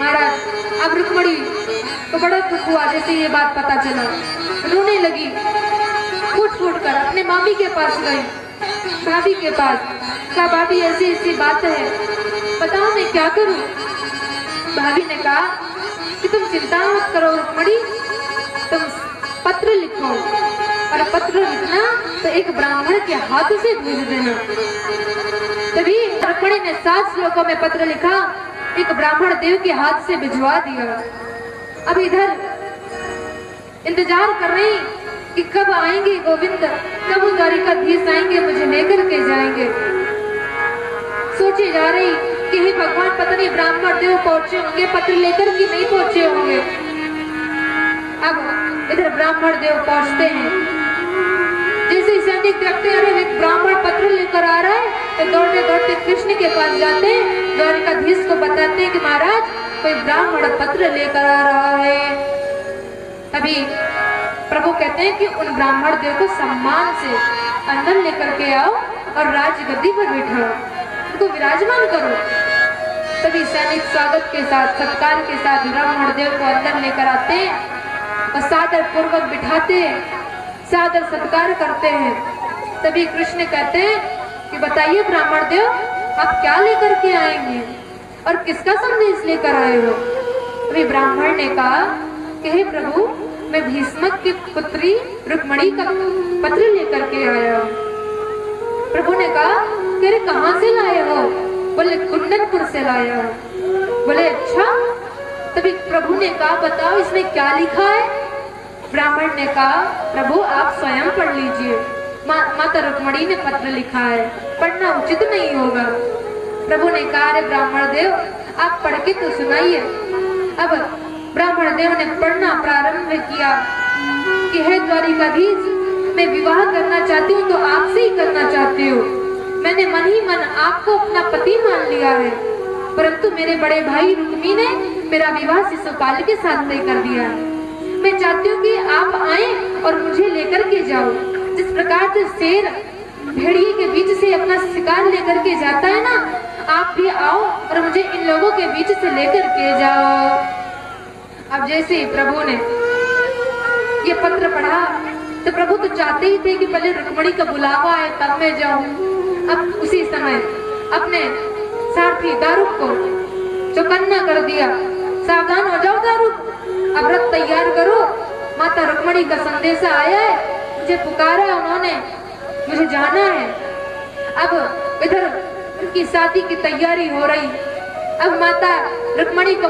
महाराज अब रुक्मणी तो बड़ा दुख हुआ जैसे ये बात पता चला, रोने लगी, फूट फूट कर अपने मामी के पास गई, भाभी के पास। कहा भाभी ऐसी ऐसी बात है, बताओ मैं क्या करूं। भाभी ने कहा कि तुम चिंता मत करो रुक्मणी, तुम पत्र लिखो और पत्र लिखना तो एक ब्राह्मण के हाथ से भेज देना। तभी रुक्मणी ने 7 श्लोकों में पत्र लिखा, एक ब्राह्मण देव के हाथ से भिजवा दिया। अब इधर इंतजार कर रही कि कब आएंगे गोविंद, कब द्वारिकाधीश आएंगे, मुझे लेकर के जाएंगे। सोची जा रही कि हे भगवान पता नहीं ब्राह्मण देव पहुंचे होंगे पत्र लेकर कि नहीं पहुंचे होंगे। अब इधर ब्राह्मण देव पहुंचते हैं, जैसे सैनिक देखते हैं अरे एक ब्राह्मण पत्र लेकर आ रहा है, तो दौड़ते दौड़ते कृष्ण के पास जाते हैं, द्वारिकाधीश को बताते हैं कि महाराज कोई ब्राह्मण पत्र लेकर आ रहा है। तभी प्रभु कहते हैं कि उन ब्राह्मण देव को सम्मान से अंदर लेकर के आओ और राजगद्दी पर बिठाओ, उनको विराजमान करो। तभी सैनिक स्वागत के साथ सत्कार के साथ ब्राह्मण देव को अंदर लेकर आते हैं और सादर पूर्वक बिठाते हैं, सादर सत्कार करते हैं। तभी कृष्ण कहते हैं कि बताइए ब्राह्मण देव आप क्या लेकर के आएंगे और किसका संदेश लेकर आए हो। तभी ब्राह्मण ने कहा कि हे प्रभु मैं भीष्मक की पुत्री रुक्मणी का पत्र लेकर के आया हूँ। प्रभु ने कहा कि अरे कहाँ से लाए हो। बोले कुंदनपुर से लाया हूँ। बोले अच्छा। तभी प्रभु ने कहा बताओ इसमें क्या लिखा है। ब्राह्मण ने कहा प्रभु आप स्वयं पढ़ लीजिए, माता रुक्मणी ने पत्र लिखा है, पढ़ना उचित नहीं होगा। प्रभु ने कहा अरे ब्राह्मण देव आप पढ़ के तो सुनाइए। अब ब्राह्मण देव ने पढ़ना प्रारंभ किया कि हे द्वारिकाधीश मैं विवाह करना चाहती हूँ तो आपसे ही करना चाहती हूँ। मैंने मन ही मन आपको अपना पति मान लिया है, परंतु मेरे बड़े भाई रुक्मी ने मेरा विवाह शिशुपाल के साथ तय कर दिया है। मैं चाहती हूँ कि आप आए और मुझे लेकर के जाओ। जिस प्रकार से शेर भेड़िए के बीच से अपना शिकार लेकर के जाता है ना, आप भी आओ और मुझे इन लोगों के बीच से लेकर के जाओ। अब जैसे ही प्रभु ने ये पत्र पढ़ा तो प्रभु तो चाहते ही थे कि पहले रुक्मणी का बुलावा आए तब मैं जाऊं। अब उसी समय अपने सारथी दारुक को चौकन्ना कर दिया, सावधान हो जाओ दारुक, अब रथ तैयार करो, माता रुक्मणी का संदेशा आया है, मुझे पुकारा उन्होंने, मुझे जाना है। अब इधर उनकी शादी की तैयारी हो रही। अब माता रुक्मणी को